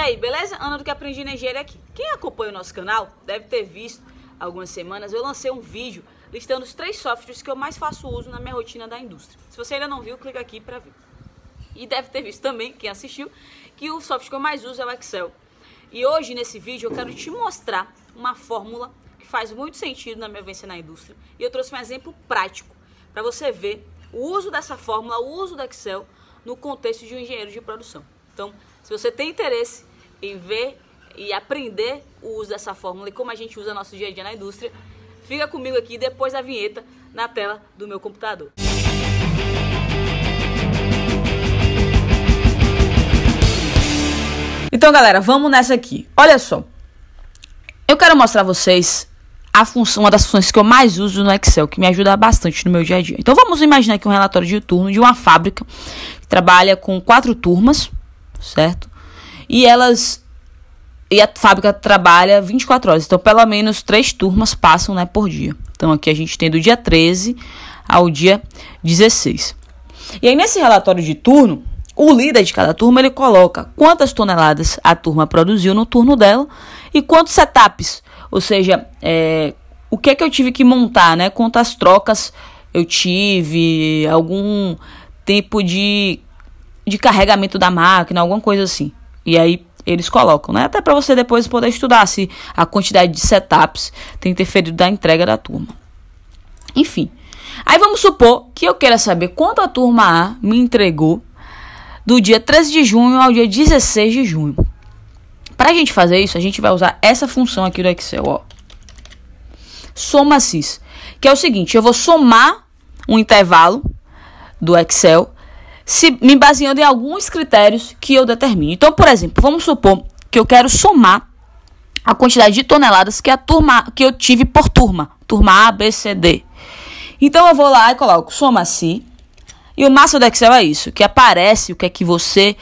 aí, beleza? Ana do que aprendi na engenharia aqui. Quem acompanha o nosso canal deve ter visto há algumas semanas eu lancei um vídeo listando os 3 softwares que eu mais faço uso na minha rotina da indústria. Se você ainda não viu, clica aqui para ver. E deve ter visto também, quem assistiu, que o software que eu mais uso é o Excel. E hoje, nesse vídeo, eu quero te mostrar uma fórmula que faz muito sentido na minha vivência na indústria. E eu trouxe um exemplo prático para você ver o uso dessa fórmula, o uso do Excel no contexto de um engenheiro de produção. Então, se você tem interesse em ver e aprender o uso dessa fórmula e como a gente usa no nosso dia a dia na indústria, fica comigo aqui depois da vinheta na tela do meu computador. Então, galera, vamos nessa aqui. Olha só, eu quero mostrar a vocês uma das funções que eu mais uso no Excel, que me ajuda bastante no meu dia a dia. Então, vamos imaginar aqui um relatório de turno de uma fábrica que trabalha com 4 turmas, certo? E a fábrica trabalha 24 horas, então pelo menos 3 turmas passam, né, por dia. Então aqui a gente tem do dia 13 ao dia 16. E aí nesse relatório de turno, o líder de cada turma, ele coloca quantas toneladas a turma produziu no turno dela e quantos setups, ou seja, o que é que eu tive que montar, né, quantas trocas eu tive, algum tempo de carregamento da máquina, alguma coisa assim. E aí eles colocam, né? Até para você depois poder estudar se a quantidade de setups tem interferido da entrega da turma. Enfim. Aí vamos supor que eu queira saber quanto a turma A me entregou do dia 13 de junho ao dia 16 de junho. Para a gente fazer isso, a gente vai usar essa função aqui do Excel, ó. Soma sys, que é o seguinte, eu vou somar um intervalo do Excel me baseando em alguns critérios que eu determino. Então, por exemplo, vamos supor que eu quero somar a quantidade de toneladas que eu tive por turma A, B, C, D. Então, eu vou lá e coloco soma se, e o massa do Excel é isso, que aparece o que é que você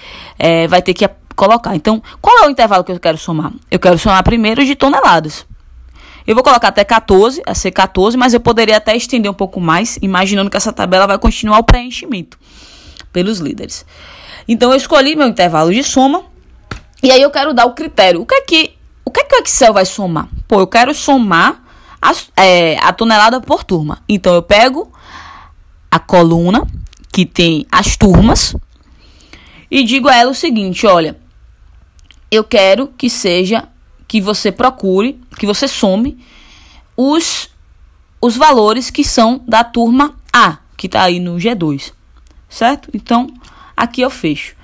vai ter que colocar. Então, qual é o intervalo que eu quero somar? Eu quero somar primeiro de toneladas. Eu vou colocar até 14, a ser 14, mas eu poderia até estender um pouco mais, imaginando que essa tabela vai continuar o preenchimento pelos líderes. Então, eu escolhi meu intervalo de soma. E aí, eu quero dar o critério. O que é que o Excel vai somar? Pô, eu quero somar a tonelada por turma. Então, eu pego a coluna que tem as turmas e digo a ela o seguinte, olha, eu quero que você procure, que você some os valores que são da turma A, que está aí no G2. Certo? Então, aqui eu fecho.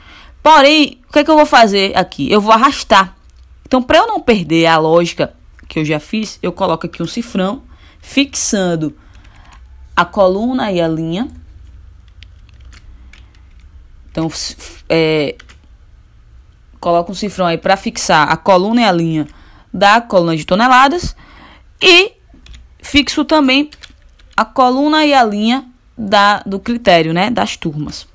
Porém, o que é que eu vou fazer aqui? Eu vou arrastar. Então, para eu não perder a lógica que eu já fiz, eu coloco aqui um cifrão, fixando a coluna e a linha. Então, coloco um cifrão aí para fixar a coluna e a linha da coluna de toneladas. E fixo também a coluna e a linha do critério, né, das turmas.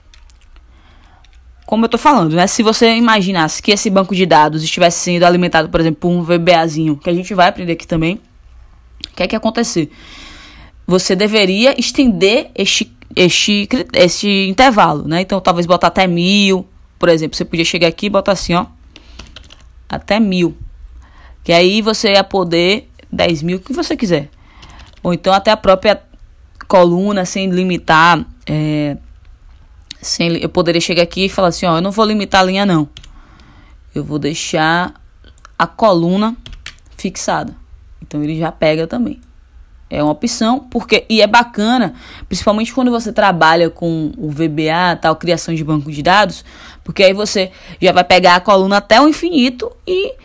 Como eu tô falando, né, se você imaginasse que esse banco de dados estivesse sendo alimentado, por exemplo, por um VBAzinho, que a gente vai aprender aqui também, o que é que ia acontecer? Você deveria estender este intervalo, né, então talvez botar até 1000, por exemplo, você podia chegar aqui e botar assim, ó, até 1000, que aí você ia poder 10.000, o que você quiser, ou então até a própria coluna, sem limitar, eu poderia chegar aqui e falar assim, ó, eu não vou limitar a linha não, eu vou deixar a coluna fixada, então ele já pega também, é uma opção, e é bacana, principalmente quando você trabalha com o VBA, tal, criação de banco de dados, porque aí você já vai pegar a coluna até o infinito e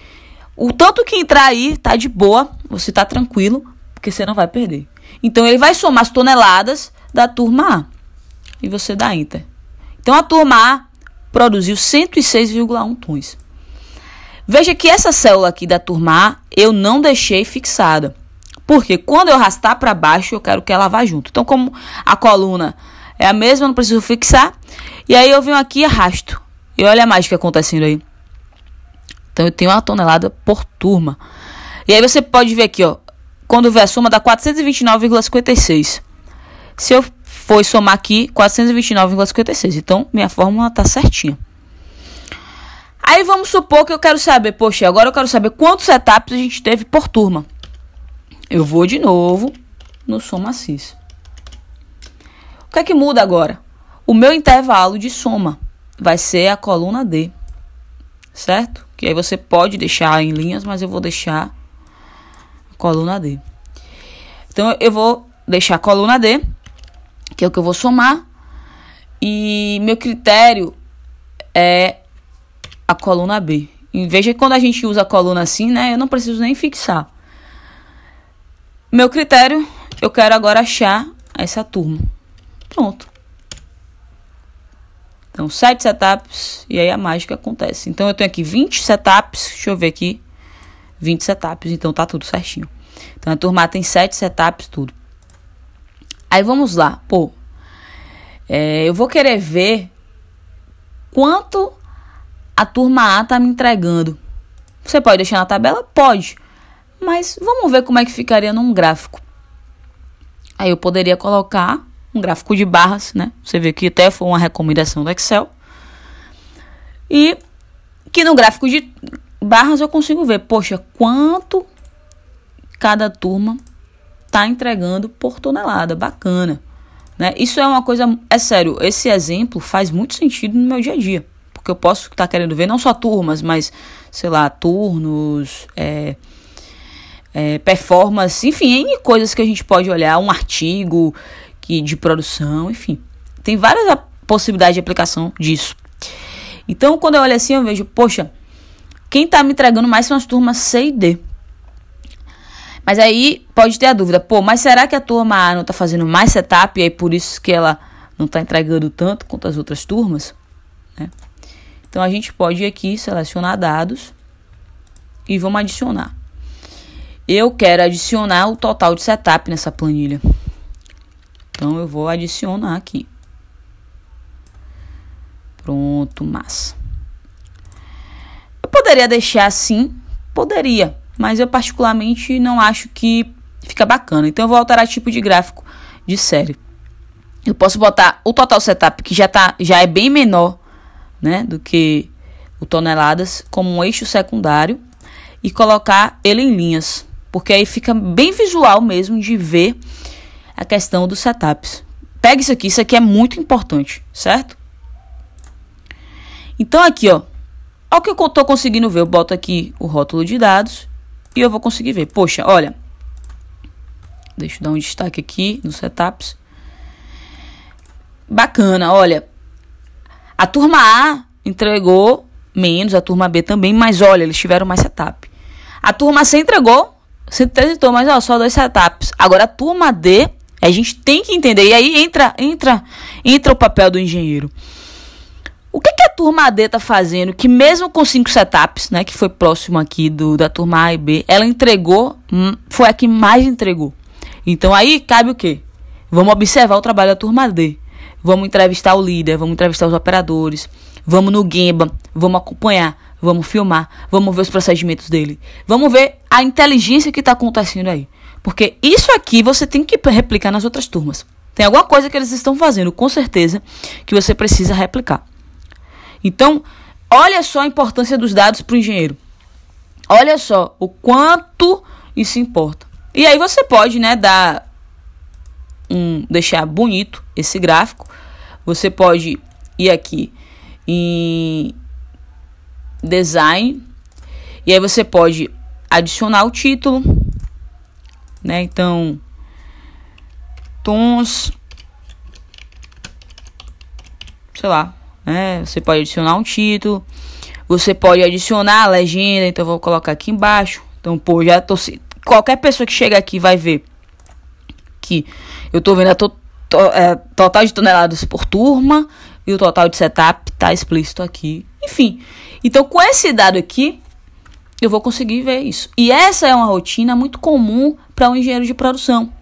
o tanto que entrar aí tá de boa, você tá tranquilo, porque você não vai perder. Então, ele vai somar as toneladas da turma A. E você dá Enter. Então, a turma A produziu 106,1 tons. Veja que essa célula aqui da turma A, eu não deixei fixada. Porque quando eu arrastar para baixo, eu quero que ela vá junto. Então, como a coluna é a mesma, eu não preciso fixar. E aí, eu venho aqui e arrasto. E olha a mágica acontecendo aí. Então, eu tenho 1 tonelada por turma. E aí, você pode ver aqui, ó. Quando vier a soma, dá 429,56. Se eu for somar aqui, 429,56. Então, minha fórmula está certinha. Aí vamos supor que eu quero saber, poxa, agora eu quero saber quantos setups a gente teve por turma. Eu vou de novo no soma sys. O que é que muda agora? O meu intervalo de soma vai ser a coluna D, certo? Que aí você pode deixar em linhas, mas eu vou deixar a coluna D. Então eu vou deixar a coluna D, que é o que eu vou somar, e meu critério é a coluna B. E veja que quando a gente usa a coluna assim, né, eu não preciso nem fixar. Meu critério, eu quero agora achar essa turma. Pronto. Então, 7 setups, e aí a mágica acontece. Então, eu tenho aqui 20 setups, deixa eu ver aqui, 20 setups, então tá tudo certinho. Então, a turma A tem 7 setups, tudo. Aí, vamos lá. Pô, eu vou querer ver quanto a turma A tá me entregando. Você pode deixar na tabela? Pode. Mas vamos ver como é que ficaria num gráfico. Aí eu poderia colocar um gráfico de barras, né? Você vê que até foi uma recomendação do Excel. E que no gráfico de barras eu consigo ver, poxa, quanto cada turma tá entregando por tonelada. Bacana, né? Isso é uma coisa, é sério, esse exemplo faz muito sentido no meu dia a dia. Porque eu posso estar querendo ver não só turmas, mas, sei lá, turnos, performance, enfim, N coisas que a gente pode olhar, um artigo de produção, enfim. Tem várias possibilidades de aplicação disso. Então, quando eu olho assim, eu vejo, poxa, quem está me entregando mais são as turmas C e D. Mas aí pode ter a dúvida, pô, mas será que a turma A não está fazendo mais setup e aí por isso que ela não está entregando tanto quanto as outras turmas? Né? Então, a gente pode ir aqui, selecionar dados e vamos adicionar. Eu quero adicionar o total de setup nessa planilha. Então, eu vou adicionar aqui. Pronto, massa. Eu poderia deixar assim? Poderia. Mas eu particularmente não acho que fica bacana. Então, eu vou alterar tipo de gráfico de série. Eu posso botar o total setup, que já é bem menor, né, do que o toneladas, como um eixo secundário. E colocar ele em linhas. Porque aí fica bem visual mesmo de ver a questão dos setups. Pega isso aqui é muito importante, certo? Então aqui, ó, olha o que eu tô conseguindo ver. Eu boto aqui o rótulo de dados e eu vou conseguir ver. Poxa, olha, deixa eu dar um destaque aqui nos setups. Bacana, olha, a turma A entregou menos, a turma B também, mas olha, eles tiveram mais setup. A turma C entregou, você testou, mas ó, só 2 setups. Agora a turma D, a gente tem que entender. E aí entra o papel do engenheiro. O que a turma D tá fazendo? Que mesmo com 5 setups, né, que foi próximo aqui da turma A e B, ela entregou, foi a que mais entregou. Então aí cabe o quê? Vamos observar o trabalho da turma D. Vamos entrevistar o líder, vamos entrevistar os operadores, vamos no Gemba, vamos acompanhar, vamos filmar, vamos ver os procedimentos dele. Vamos ver a inteligência que está acontecendo aí. Porque isso aqui você tem que replicar nas outras turmas. Tem alguma coisa que eles estão fazendo, com certeza, que você precisa replicar. Então, olha só a importância dos dados para o engenheiro. Olha só o quanto isso importa. E aí você pode, né, deixar bonito esse gráfico. Você pode ir aqui em design e aí você pode adicionar o título, né? Então, tons, sei lá, né? Você pode adicionar um título, você pode adicionar a legenda. Então, eu vou colocar aqui embaixo. Então, pô, já tô, qualquer pessoa que chega aqui vai ver que eu tô vendo total de toneladas por turma e o total de setup tá explícito aqui. Enfim, então com esse dado aqui eu vou conseguir ver isso. E essa é uma rotina muito comum para um engenheiro de produção.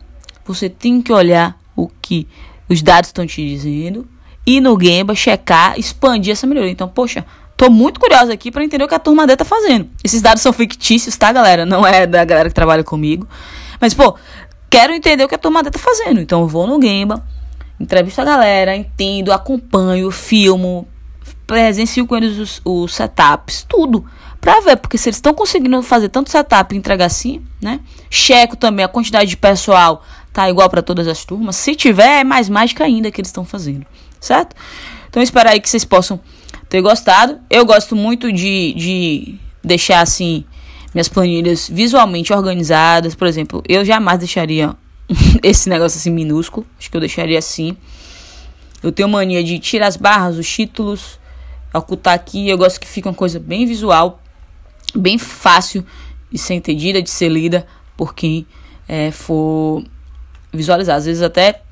Você tem que olhar o que os dados estão te dizendo e no Gemba checar, expandir essa melhoria. Então, poxa, tô muito curiosa aqui para entender o que a turma D tá fazendo. Esses dados são fictícios, tá, galera? Não é da galera que trabalha comigo. Mas, pô, quero entender o que a turma D tá fazendo. Então eu vou no Gemba, entrevisto a galera, entendo, acompanho, filmo, presencio com eles os setups, tudo, pra ver, porque se eles estão conseguindo fazer tanto setup e entregar assim, né? Checo também a quantidade de pessoal tá igual para todas as turmas. Se tiver, é mais mágica ainda que eles estão fazendo, certo? Então espero aí que vocês possam ter gostado. Eu gosto muito de deixar assim minhas planilhas visualmente organizadas. Por exemplo, eu jamais deixaria esse negócio assim minúsculo. Acho que eu deixaria assim. Eu tenho mania de tirar as barras, os títulos, ocultar aqui. Eu gosto que fique uma coisa bem visual, bem fácil de ser entendida, de ser lida por quem for visualizar. Às vezes até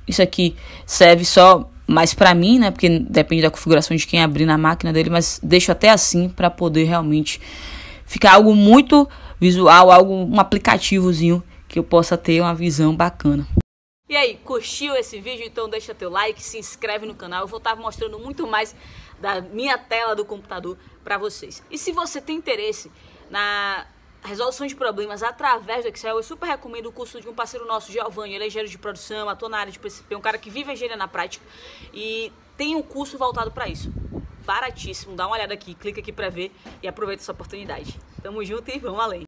isso aqui serve só mais pra mim, né? Porque depende da configuração de quem abrir na máquina dele, mas deixo até assim pra poder realmente ficar algo muito visual, um aplicativozinho que eu possa ter uma visão bacana. E aí, curtiu esse vídeo? Então deixa teu like, se inscreve no canal. Eu vou estar mostrando muito mais da minha tela do computador pra vocês. E se você tem interesse na resolução de problemas através do Excel, eu super recomendo o curso de um parceiro nosso, Giovanni. Ele é engenheiro de produção, atua na área de PCP, um cara que vive a engenharia na prática e tem um curso voltado para isso. Baratíssimo, dá uma olhada aqui, clica aqui para ver e aproveita essa oportunidade. Tamo junto e vamos além.